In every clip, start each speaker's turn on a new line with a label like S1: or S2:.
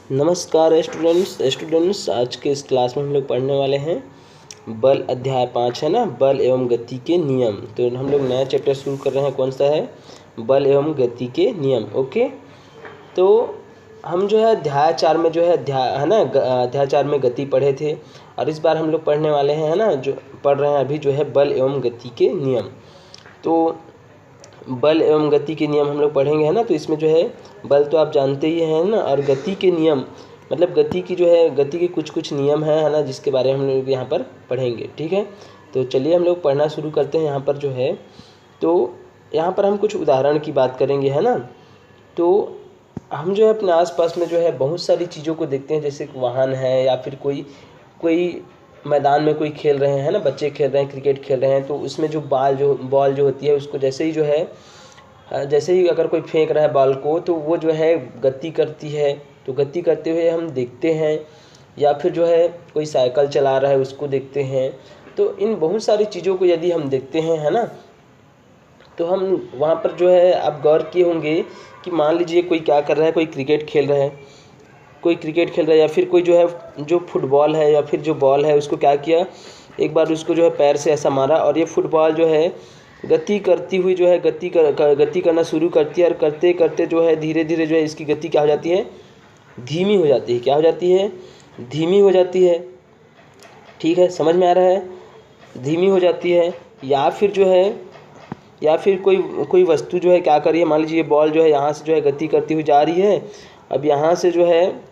S1: नमस्कार स्टूडेंट्स आज के इस क्लास में हम लोग पढ़ने वाले हैं बल अध्याय 5 है ना, बल एवं गति के नियम। तो हम लोग नया चैप्टर शुरू कर रहे हैं। कौन सा है? बल एवं गति के नियम। ओके, तो हम जो है अध्याय 4 में जो है अध्याय 4 में गति पढ़े थे और इस बार हम लोग पढ़ने वाले हैं, है ना, जो पढ़ रहे हैं अभी जो है बल एवं गति के नियम। तो बल एवं गति के नियम हम लोग पढ़ेंगे, है ना। तो इसमें जो है बल तो आप जानते ही हैं ना, और गति के नियम मतलब गति की जो है गति के कुछ नियम हैं, है ना, जिसके बारे में हम लोग यहाँ पर पढ़ेंगे। ठीक है, तो चलिए हम लोग पढ़ना शुरू करते हैं। यहाँ पर जो है तो यहाँ पर हम कुछ उदाहरण की बात करेंगे, है ना। तो हम जो है अपने आसपास में जो है बहुत सारी चीज़ों को देखते हैं, जैसे वाहन है या फिर कोई मैदान में कोई खेल रहे हैं ना, बच्चे खेल रहे हैं, क्रिकेट खेल रहे हैं। तो उसमें जो बॉल जो होती है उसको जैसे ही अगर कोई फेंक रहा है बॉल को, तो वो जो है गति करती है। तो गति करते हुए हम देखते हैं, या फिर जो है कोई साइकिल चला रहा है उसको देखते हैं। तो इन बहुत सारी चीज़ों को यदि हम देखते हैं, है ना, तो हम वहाँ पर जो है आप गौर किए होंगे कि मान लीजिए कोई क्या कर रहा है, कोई क्रिकेट खेल रहा है, या फिर कोई जो है जो फुटबॉल है या फिर जो बॉल है उसको क्या किया, एक बार उसको जो है पैर से ऐसा मारा, और ये फुटबॉल जो है गति करती हुई जो है गति करना शुरू करती है, और करते करते जो है धीरे धीरे जो है इसकी गति क्या हो जाती है, धीमी हो जाती है। क्या हो जाती है? धीमी हो जाती है। ठीक है, समझ में आ रहा है? धीमी हो जाती है। या फिर कोई वस्तु जो है क्या कर रही है, मान लीजिए ये बॉल जो है यहाँ से जो है गति करती हुई जा रही है। अब यहाँ से जो है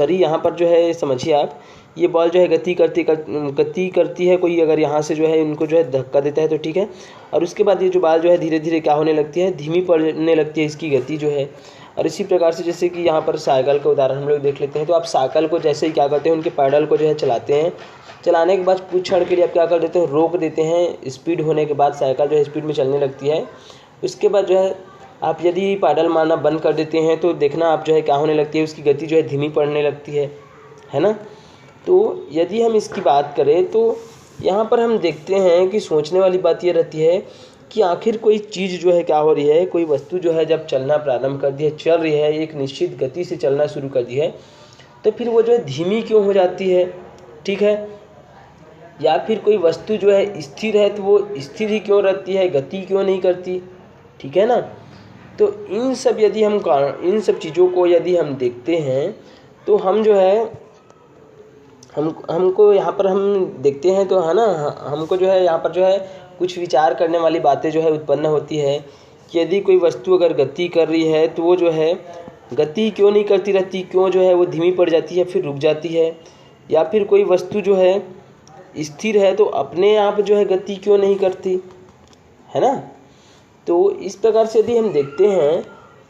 S1: यहाँ पर जो है समझिए आप, ये बॉल जो है गति करती है। कोई अगर यहाँ से जो है इनको जो है धक्का देता है तो ठीक है, और उसके बाद ये जो बॉल जो है धीरे धीरे क्या होने लगती है, धीमी पड़ने लगती है इसकी गति जो है। और इसी प्रकार से जैसे कि यहाँ पर साइकिल का उदाहरण हम लोग देख लेते हैं। तो आप साइकिल को जैसे ही क्या करते हैं, उनके पैडल को जो है चलाते हैं, चलाने के बाद कुछ क्षण के लिए आप क्या कर देते हैं, रोक देते हैं। स्पीड होने के बाद साइकिल जो है स्पीड में चलने लगती है। उसके बाद जो है आप यदि पैडल मारना बंद कर देते हैं तो देखना आप जो है क्या होने लगती है, उसकी गति जो है धीमी पड़ने लगती है ना। तो यदि हम इसकी बात करें तो यहाँ पर हम देखते हैं कि सोचने वाली बात ये रहती है कि आखिर कोई चीज़ जो है क्या हो रही है, कोई वस्तु जो है जब चलना प्रारंभ कर दी है, चल रही है, एक निश्चित गति से चलना शुरू कर दी है, तो फिर वो जो है धीमी क्यों हो जाती है? ठीक है, या फिर कोई वस्तु जो है स्थिर है तो वो स्थिर ही क्यों रहती है, गति क्यों नहीं करती? ठीक है ना। तो इन सब चीज़ों को यदि हम देखते हैं तो हम जो है हमको यहाँ पर हम देखते हैं तो, है ना, हमको जो है यहाँ पर जो है कुछ विचार करने वाली बातें जो है उत्पन्न होती है कि यदि कोई वस्तु अगर गति कर रही है तो वो जो है गति क्यों नहीं करती रहती, क्यों जो है वो धीमी पड़ जाती है, फिर रुक जाती है। या फिर कोई वस्तु जो है स्थिर है तो अपने आप जो है गति क्यों नहीं करती, है ना। तो इस प्रकार से यदि हम देखते हैं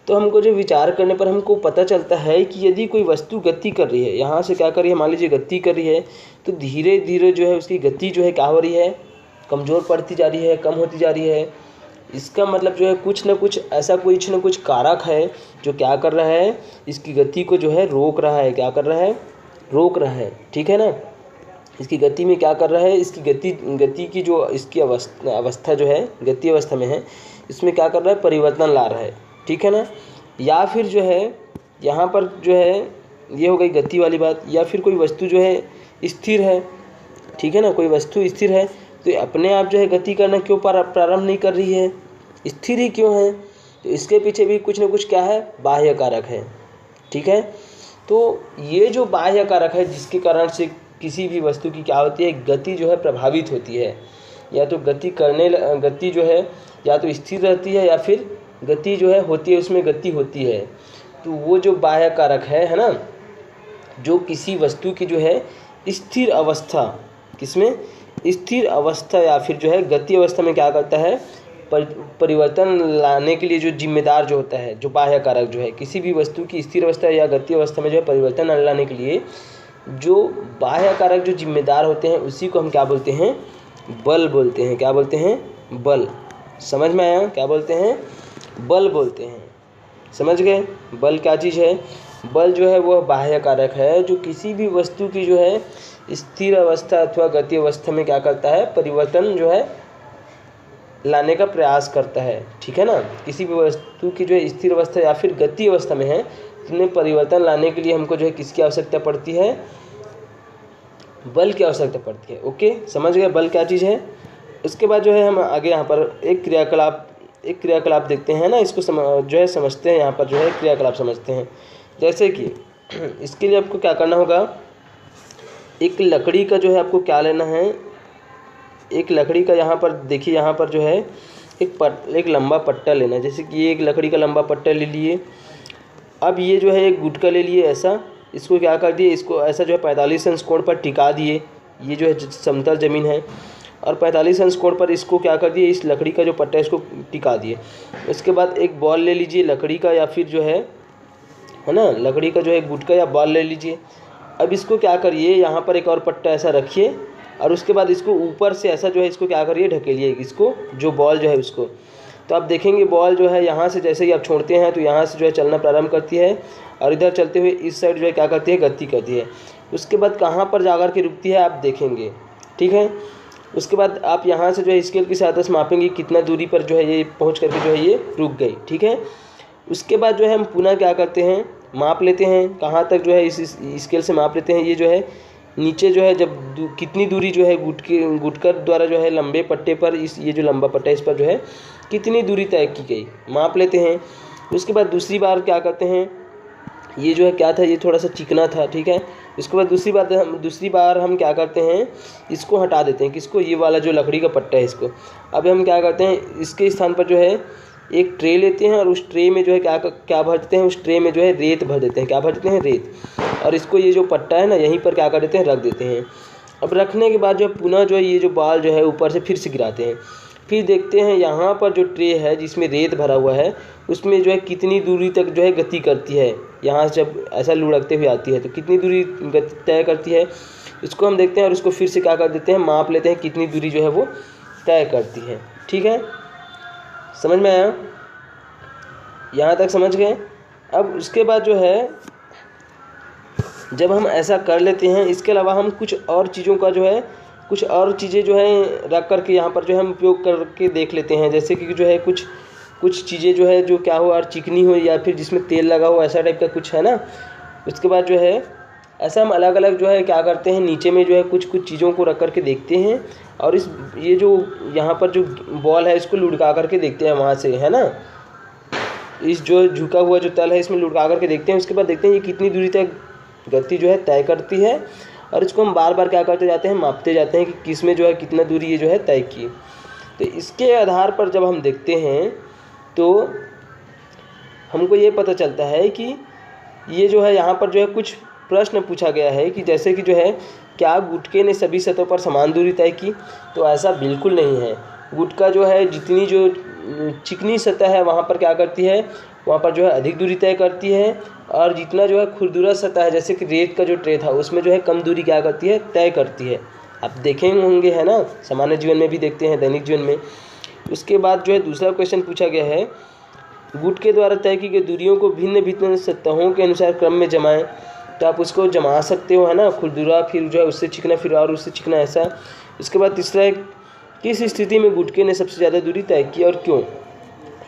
S1: तो हमको जो विचार करने पर हमको पता चलता है कि यदि कोई वस्तु गति कर रही है, यहाँ से क्या कर रही है, मान लीजिए गति कर रही है, तो धीरे धीरे जो है उसकी गति जो है क्या हो रही है, कमज़ोर पड़ती जा रही है, कम होती जा रही है। इसका मतलब जो है कुछ न कुछ कारक है जो क्या कर रहा है, इसकी गति को जो है रोक रहा है। क्या कर रहा है? रोक रहा है। ठीक है ना। इसकी गति में क्या कर रहा है, इसकी गति की जो इसकी अवस्था जो है गति अवस्था में है, इसमें क्या कर रहा है, परिवर्तन ला रहा है। ठीक है ना। या फिर जो है यहाँ पर जो है ये हो गई गति वाली बात। या फिर कोई वस्तु जो है स्थिर है, ठीक है ना, कोई वस्तु स्थिर है तो अपने आप जो है गति करना क्यों प्रारंभ नहीं कर रही है, स्थिर ही क्यों है? तो इसके पीछे भी कुछ न कुछ क्या है, बाह्य कारक है। ठीक है, तो ये जो बाह्य कारक है जिसके कारण से किसी भी वस्तु की क्या होती है, गति जो है प्रभावित होती है। या तो गति जो है या तो स्थिर रहती है, या फिर गति जो है होती है, उसमें गति होती है। तो वो जो बाह्य कारक है ना, जो किसी वस्तु की जो है स्थिर अवस्था, किसमें, स्थिर अवस्था या फिर जो है गति अवस्था में क्या करता है, परिवर्तन लाने के लिए जो जिम्मेदार जो होता है, जो बाह्य कारक जो है किसी भी वस्तु की स्थिर अवस्था या गति अवस्था में जो है परिवर्तन लाने के लिए जो बाह्य कारक जो जिम्मेदार होते हैं, उसी को हम क्या बोलते हैं, बल बोलते हैं। क्या बोलते हैं? बल। समझ में आया? क्या बोलते हैं? बल बोलते हैं। समझ गए? बल क्या चीज़ है? बल जो है वह बाह्य कारक है जो किसी भी वस्तु की जो है स्थिर अवस्था अथवा गति अवस्था में क्या करता है, परिवर्तन जो है लाने का प्रयास करता है। ठीक है ना। किसी भी वस्तु की जो है स्थिर अवस्था या फिर गति अवस्था में है में परिवर्तन लाने के लिए हमको जो है किसकी आवश्यकता पड़ती है, बल की आवश्यकता पड़ती है। ओके, समझ गए बल क्या चीज़ है। इसके बाद जो है हम आगे यहाँ पर एक क्रियाकलाप देखते हैं ना, इसको जो है समझते हैं, यहाँ पर जो है क्रियाकलाप समझते हैं। जैसे कि इसके लिए आपको क्या करना होगा, एक लकड़ी का जो है आपको क्या लेना है, एक लकड़ी का यहाँ पर देखिए, यहाँ पर जो है एक लंबा पट्टा लेना है। जैसे कि ये एक लकड़ी का लंबा पट्टा ले लिए। अब ये जो है एक गुटका ले लिए ऐसा, इसको क्या कर दिए, इसको ऐसा जो है 45 अंश कोण पर टिका दिए। ये जो है समतल ज़मीन है और 45 अंश कोण पर इसको क्या कर दिए, इस लकड़ी का जो पट्टा है इसको टिका दिए। उसके बाद एक बॉल ले लीजिए लकड़ी का, या फिर जो है ना लकड़ी का जो है गुटका या बॉल ले लीजिए। अब इसको क्या करिए, यहाँ पर एक और पट्टा ऐसा रखिए और उसके बाद इसको ऊपर से ऐसा जो है इसको क्या करिए, ढकेलिए इसको, जो बॉल जो है उसको। तो आप देखेंगे बॉल जो है यहाँ से जैसे ही आप छोड़ते हैं तो यहाँ से जो है चलना प्रारंभ करती है और इधर चलते हुए इस साइड जो है क्या करती है, गति करती है। उसके बाद कहाँ पर जाकर के रुकती है आप देखेंगे, ठीक है। उसके बाद आप यहाँ से जो है स्केल की सहायता से मापेंगे कितना दूरी पर जो है ये पहुँच करके जो है ये रुक गई, ठीक है। उसके बाद जो है हम पुनः क्या करते हैं, माप लेते हैं, कहाँ तक जो है इस स्केल से माप लेते हैं। ये जो है नीचे जो है जब कितनी दूरी जो है गुटकर द्वारा जो है लंबे पट्टे पर ये जो लंबा पट्टा है इस पर जो है कितनी दूरी तय की गई, माप लेते हैं। उसके बाद दूसरी बार क्या करते हैं, ये जो है क्या था, ये थोड़ा सा चिकना था, ठीक है। उसके बाद दूसरी बार हम क्या करते हैं, इसको हटा देते हैं, किसको, ये वाला जो लकड़ी का पट्टा है इसको। अब हम क्या करते हैं, इसके स्थान पर जो है एक ट्रे लेते हैं और उस ट्रे में जो है क्या भर देते हैं, उस ट्रे में जो है रेत भर देते हैं, क्या भर देते हैं, रेत। और इसको ये जो पट्टा है ना यहीं पर क्या कर देते हैं, रख देते हैं। अब रखने के बाद जो पुनः जो है ये जो बॉल जो है ऊपर से फिर से गिराते हैं। फिर देखते हैं यहाँ पर जो ट्रे है जिसमें रेत भरा हुआ है उसमें जो है कितनी दूरी तक जो है गति करती है। यहाँ से जब ऐसा लुढ़कते हुए आती है तो कितनी दूरी गति तय करती है, इसको हम देखते हैं और उसको फिर से क्या कर देते हैं, माप लेते हैं कितनी दूरी जो है वो तय करती है, ठीक है। समझ में आया, यहाँ तक समझ गए। अब उसके बाद जो है जब हम ऐसा कर लेते हैं, इसके अलावा हम कुछ और चीज़ों का जो है कुछ और चीज़ें जो है रख करके यहाँ पर जो है हम उपयोग करके देख लेते हैं। जैसे कि जो है कुछ चीज़ें जो है जो क्या हो, और चिकनी हो या फिर जिसमें तेल लगा हो, ऐसा टाइप का कुछ है ना। उसके बाद जो है ऐसा हम अलग अलग जो है क्या करते हैं, नीचे में जो है कुछ चीज़ों को रख करके देखते हैं और ये जो यहाँ पर जो बॉल है इसको लुढ़का करके देखते हैं वहाँ से, है ना। इस जो झुका हुआ जो तल है इसमें लुढ़का करके देखते हैं। उसके बाद देखते हैं ये कितनी दूरी तक गति जो है तय करती है और इसको हम बार बार क्या करते जाते हैं, मापते जाते हैं कि किस में जो है कितना दूरी ये जो है तय की। तो इसके आधार पर जब हम देखते हैं तो हमको ये पता चलता है कि ये जो है यहाँ पर जो है कुछ प्रश्न पूछा गया है कि जैसे कि जो है क्या गुटके ने सभी सतहों पर समान दूरी तय की, तो ऐसा बिल्कुल नहीं है। गुटका जो है जितनी जो चिकनी सतह है वहाँ पर क्या करती है, वहाँ पर जो है अधिक दूरी तय करती है और जितना जो है खुरदुरा सतह है जैसे कि रेत का जो ट्रे था उसमें जो है कम दूरी क्या करती है, तय करती है। आप देखेंगे होंगे, है ना, सामान्य जीवन में भी देखते हैं, दैनिक जीवन में। उसके बाद जो है दूसरा क्वेश्चन पूछा गया है, गुटके द्वारा तय की गई दूरियों को भिन्न भिन्न सतहों के अनुसार क्रम में जमाएं। तो आप उसको जमा सकते हो, है ना, खुरदुरा फिर जो है उससे चिकना फिर और उससे चिकना, ऐसा। इसके बाद तीसरा है, किस स्थिति में गुटके ने सबसे ज़्यादा दूरी तय की और क्यों,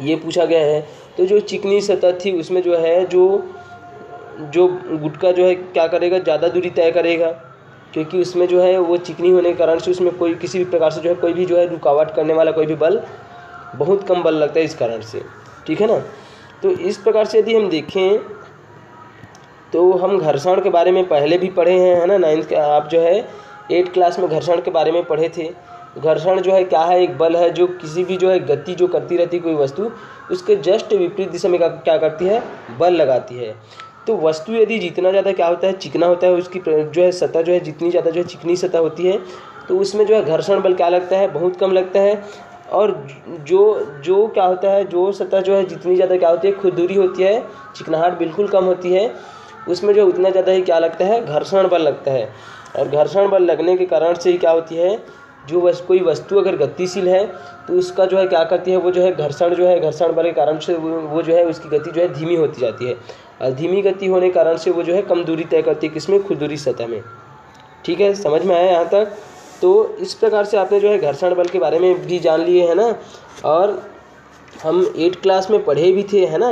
S1: ये पूछा गया है। तो जो चिकनी सतह थी उसमें जो है जो गुटका जो है क्या करेगा, ज़्यादा दूरी तय करेगा, क्योंकि उसमें जो है वो चिकनी होने के कारण से उसमें कोई किसी भी प्रकार से जो है कोई भी जो है रुकावट करने वाला कोई भी बल, बहुत कम बल लगता है इस कारण से, ठीक है ना। तो इस प्रकार से यदि हम देखें तो हम घर्षण के बारे में पहले भी पढ़े हैं, है ना, 9th के आप जो है 8th क्लास में घर्षण के बारे में पढ़े थे। घर्षण जो है क्या है, एक बल है जो किसी भी जो है गति जो करती रहती है कोई वस्तु, उसके जस्ट विपरीत दिशा में क्या करती है, बल लगाती है। तो वस्तु यदि जितना ज़्यादा क्या होता है, चिकना होता है, उसकी जो है सतह जो है जितनी ज़्यादा जो है चिकनी सतह होती है तो उसमें जो है घर्षण बल क्या लगता है, बहुत कम लगता है। और जो क्या होता है, जो सतह जो है जितनी ज़्यादा क्या होती है, खुरदुरी होती है, चिकनाहट बिल्कुल कम होती है, उसमें जो उतना ज़्यादा ही क्या लगता है, घर्षण बल लगता है। और घर्षण बल लगने के कारण से ही क्या होती है, जो कोई वस्तु अगर गतिशील है तो उसका जो है क्या करती है, वो जो है घर्षण बल के कारण से वो जो है उसकी गति जो है धीमी होती जाती है। और धीमी गति होने के कारण से वो जो है कम दूरी तय करती है, किसमें, खुरदुरी सतह में। ठीक है, समझ में आया यहाँ तक। तो इस प्रकार से आपने जो है घर्षण बल के बारे में भी जान लिए, है ना, और हम 8th क्लास में पढ़े भी थे, है ना।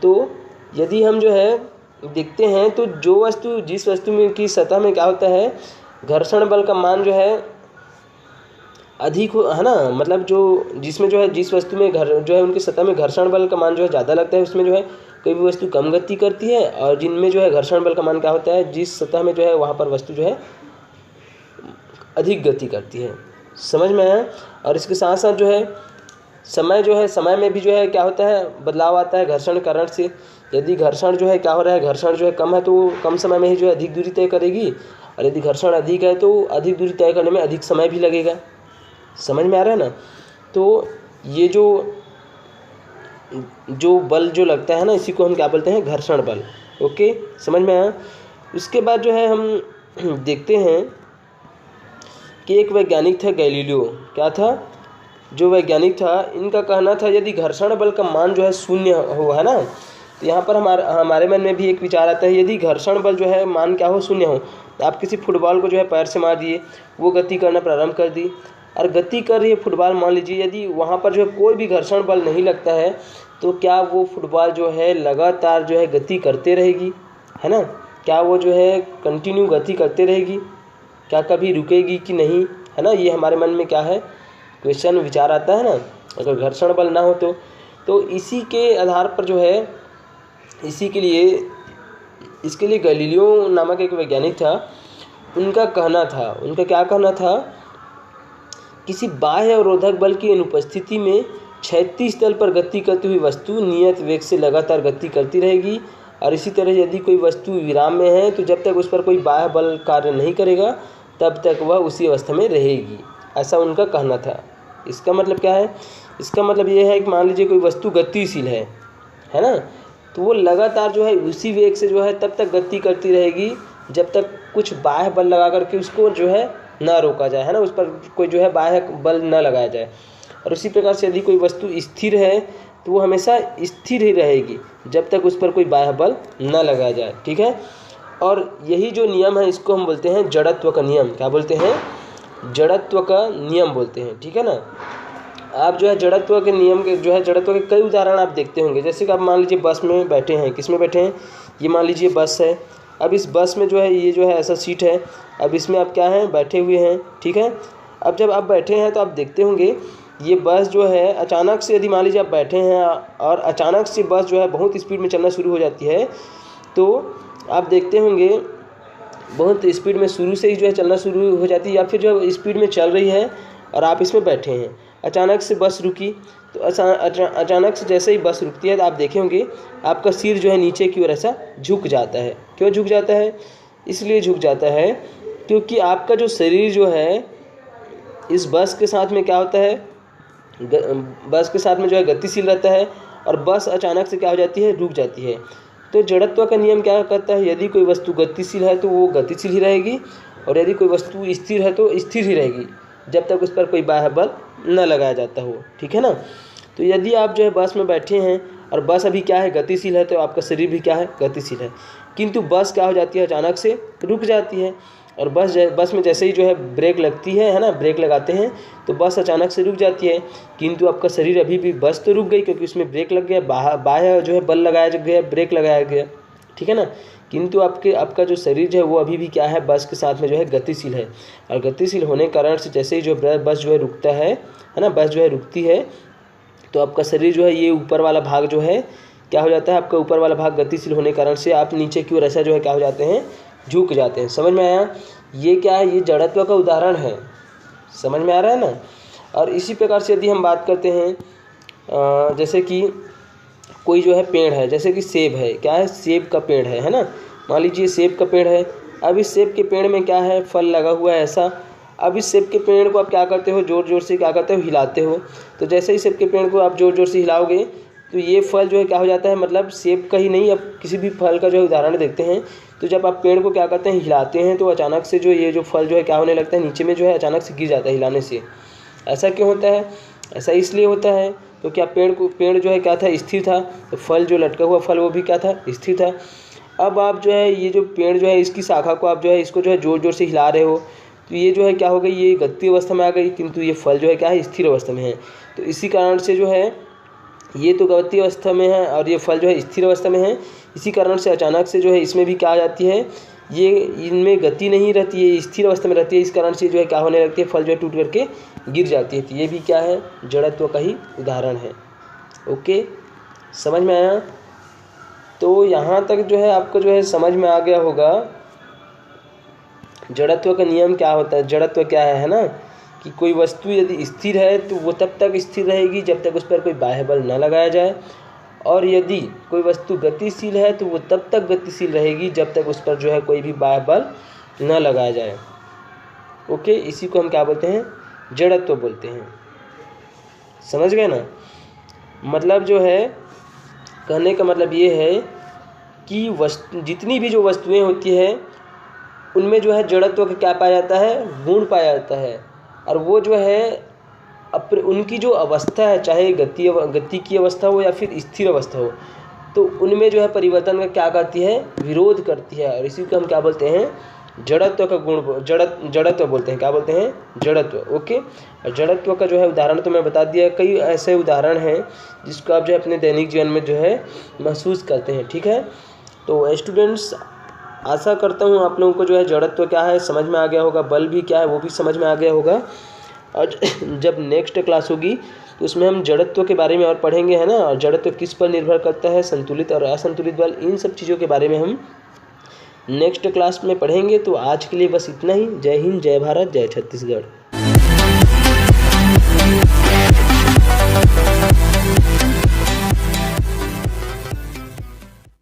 S1: तो यदि हम जो है देखते हैं तो जो वस्तु जिस वस्तु में की सतह में क्या होता है, घर्षण बल का मान जो है अधिक हो, है ना, मतलब जो जिसमें जो है जिस वस्तु में जो है उनकी सतह में घर्षण बल का मान जो है ज़्यादा लगता है, उसमें जो है कोई भी वस्तु कम गति करती है, और जिनमें जो है घर्षण बल का मान क्या होता है, जिस सतह में जो है वहाँ पर वस्तु जो है अधिक गति करती है। समझ में आया। और इसके साथ साथ जो है समय में भी जो है क्या होता है, बदलाव आता है घर्षण कारण से। यदि घर्षण जो है क्या हो रहा है, घर्षण जो है कम है तो वो कम समय में ही जो है अधिक दूरी तय करेगी, और यदि घर्षण अधिक है तो अधिक दूरी तय करने में अधिक समय भी लगेगा। समझ में आ रहा है ना। तो ये जो बल जो लगता है ना, इसी को हम क्या बोलते हैं, घर्षण बल। ओके, समझ में आया। उसके बाद जो है हम देखते हैं कि एक वैज्ञानिक था गैलीलियो। क्या था, जो वैज्ञानिक था, इनका कहना था यदि घर्षण बल का मान जो है शून्य हो, है ना, तो यहाँ पर हमारे मन में भी एक विचार आता है, यदि घर्षण बल जो है मान क्या हो, शून्य हो। आप किसी फुटबॉल को जो है पैर से मार दिए, वो गति करना प्रारंभ कर दी, और गति कर रही है फुटबॉल, मान लीजिए यदि वहाँ पर जो है कोई भी घर्षण बल नहीं लगता है, तो क्या वो फुटबॉल जो है लगातार जो है गति करते रहेगी, है ना, क्या वो जो है कंटिन्यू गति करते रहेगी, क्या कभी रुकेगी कि नहीं, है ना। ये हमारे मन में क्या है, क्वेश्चन, विचार आता है ना, अगर घर्षण बल ना हो तो इसी के आधार पर जो है इसके लिए गैलीलियो नामक एक वैज्ञानिक था, उनका क्या कहना था, किसी बाह्य अवरोधक बल की अनुपस्थिति में क्षैतिज तल पर गति करती हुई वस्तु नियत वेग से लगातार गति करती रहेगी, और इसी तरह यदि कोई वस्तु विराम में है तो जब तक उस पर कोई बाह्य बल कार्य नहीं करेगा तब तक वह उसी अवस्था में रहेगी। ऐसा उनका कहना था। इसका मतलब क्या है, इसका मतलब ये है कि मान लीजिए कोई वस्तु गतिशील है ना, तो वो लगातार जो है उसी वेग से जो है तब तक गति करती रहेगी जब तक कुछ बाह्य बल लगा करके उसको जो है ना रोका जाए, है ना, उस पर कोई जो है बाह्य बल ना लगाया जाए। और उसी प्रकार से यदि कोई वस्तु स्थिर है तो वो हमेशा स्थिर ही रहेगी जब तक उस पर कोई बाह्य बल ना लगाया जाए। ठीक है। और यही जो नियम है इसको हम बोलते हैं जड़त्व का नियम। क्या बोलते हैं, जड़त्व का नियम बोलते हैं। ठीक है ना। आप जो है जड़त्व के नियम के जो है जड़त्व के कई उदाहरण आप देखते होंगे। जैसे कि आप मान लीजिए बस में बैठे हैं, किस में बैठे हैं, ये मान लीजिए बस है। अब इस बस में जो है ये जो है ऐसा सीट है, अब इसमें आप क्या हैं, बैठे हुए हैं। ठीक है। अब जब आप बैठे हैं तो आप देखते होंगे ये बस जो है अचानक से, यदि मान लीजिए आप बैठे हैं और अचानक से बस जो है बहुत स्पीड में चलना शुरू हो जाती है, तो आप देखते होंगे बहुत स्पीड में शुरू से ही जो है चलना शुरू हो जाती है, या फिर जो स्पीड में चल रही है और आप इसमें बैठे हैं, अचानक से बस रुकी, तो अचानक से जैसे ही बस रुकती है तो आप देखे होंगे आपका सिर जो है नीचे की ओर ऐसा झुक जाता है। क्यों झुक जाता है, इसलिए झुक जाता है क्योंकि आपका जो शरीर जो है इस बस के साथ में क्या होता है, बस के साथ में जो है गतिशील रहता है, और बस अचानक से क्या हो जाती है, रुक जाती है। तो जड़त्व का नियम क्या कहता है, यदि कोई वस्तु गतिशील है तो वो गतिशील ही रहेगी, और यदि कोई वस्तु स्थिर है तो स्थिर ही रहेगी जब तक उस पर कोई बाह्य बल न लगाया जाता हो। ठीक है ना। तो यदि आप जो है बस में बैठे हैं और बस अभी क्या है, गतिशील है, तो आपका शरीर भी क्या है, गतिशील है, किंतु बस क्या हो जाती है, अचानक से रुक जाती है। और बस में जैसे ही जो है ब्रेक लगती है ना, ब्रेक लगाते हैं तो बस अचानक से रुक जाती है, किंतु आपका शरीर अभी भी, बस तो रुक गई क्योंकि उसमें ब्रेक लग गया, बाह्य जो है बल लगाया गया, ब्रेक लगाया गया। ठीक है ना। किंतु आपका जो शरीर जो है वो अभी भी क्या है, बस के साथ में जो है गतिशील है, और गतिशील होने के कारण से जैसे ही जो बस जो है रुकता है ना, बस जो है रुकती है, तो आपका शरीर जो है ये ऊपर वाला भाग जो है क्या हो जाता है, आपका ऊपर वाला भाग गतिशील होने के कारण से आप नीचे की ओर ऐसा जो है क्या हो जाते हैं, झुक जाते हैं। समझ में आया। ये क्या है, ये जड़त्व का उदाहरण है। समझ में आ रहा है ना। और इसी प्रकार से यदि हम बात करते हैं जैसे कि कोई जो है पेड़ है, जैसे कि सेब है, क्या है, सेब का पेड़ है ना, मान लीजिए सेब का पेड़ है। अब इस सेब के पेड़ में क्या है, फल लगा हुआ है ऐसा। अब इस सेब के पेड़ को आप क्या करते हो, ज़ोर ज़ोर से क्या करते हो, हिलाते हो। तो जैसे ही सेब के पेड़ को आप ज़ोर ज़ोर से हिलाओगे तो ये फल जो है क्या हो जाता है, मतलब सेब का ही नहीं, अब किसी भी फल का जो है उदाहरण देखते हैं, तो जब आप पेड़ को क्या करते हैं, हिलाते हैं, तो अचानक से जो ये जो फल जो है क्या होने लगता है, नीचे में जो है अचानक से गिर जाता है हिलाने से। ऐसा क्यों होता है, ऐसा इसलिए होता है क्योंकि आप पेड़ जो है क्या था, स्थिर था, तो फल जो लटका हुआ फल वो भी क्या था, स्थिर था। अब आप जो है ये जो पेड़ जो है इसकी शाखा को आप जो है इसको जो है ज़ोर ज़ोर से हिला रहे हो, तो ये जो है क्या हो गई, ये गति अवस्था में आ गई, किंतु ये फल जो है क्या है, स्थिर अवस्था में है। तो इसी कारण से जो है ये तो गति अवस्था में है और ये फल जो है स्थिर अवस्था में है। इसी कारण से अचानक से जो है इसमें भी क्या आ जाती है, ये इनमें गति नहीं रहती है, स्थिर अवस्था में रहती है। इस कारण से जो है क्या होने लगती है, फल जो है टूट करके गिर जाती है। तो ये भी क्या है, जड़त्व का ही उदाहरण है। ओके, समझ में आया? तो यहाँ तक जो है आपको जो है समझ में आ गया होगा जड़त्व का नियम क्या होता है। जड़त्व क्या है ना, कि कोई वस्तु यदि स्थिर है तो वो तब तक स्थिर रहेगी जब तक उस पर कोई बाह्य बल न लगाया जाए, और यदि कोई वस्तु गतिशील है तो वो तब तक गतिशील रहेगी जब तक उस पर जो है कोई भी बाह्य बल न लगाया जाए। ओके, इसी को हम क्या बोलते हैं, जड़त्व बोलते हैं। समझ गए ना? मतलब जो है कहने का मतलब ये है कि जितनी भी जो वस्तुएं होती है उनमें जो है जड़त्व का क्या पाया जाता है, गुण पाया जाता है। और वो जो है उनकी जो अवस्था है, चाहे गति की अवस्था हो या फिर स्थिर अवस्था हो, तो उनमें जो है परिवर्तन का क्या करती है, विरोध करती है। और इसी को हम क्या बोलते हैं, जड़त्व का गुण, जड़त्व बोलते हैं। क्या बोलते हैं, जड़त्व। ओके, और जड़त्व का जो है उदाहरण तो मैं बता दिया, कई ऐसे उदाहरण हैं जिसको आप जो है अपने दैनिक जीवन में जो है महसूस करते हैं। ठीक है, तो स्टूडेंट्स आशा करता हूँ आप लोगों को जो है जड़त्व क्या है समझ में आ गया होगा, बल भी क्या है वो भी समझ में आ गया होगा। और जब नेक्स्ट क्लास होगी तो उसमें हम जड़त्व के बारे में और पढ़ेंगे, है ना। और जड़त्व किस पर निर्भर करता है, संतुलित और असंतुलित बल, इन सब चीज़ों के बारे में हम नेक्स्ट क्लास में पढ़ेंगे। तो आज के लिए बस इतना ही। जय हिंद, जय भारत, जय छत्तीसगढ़।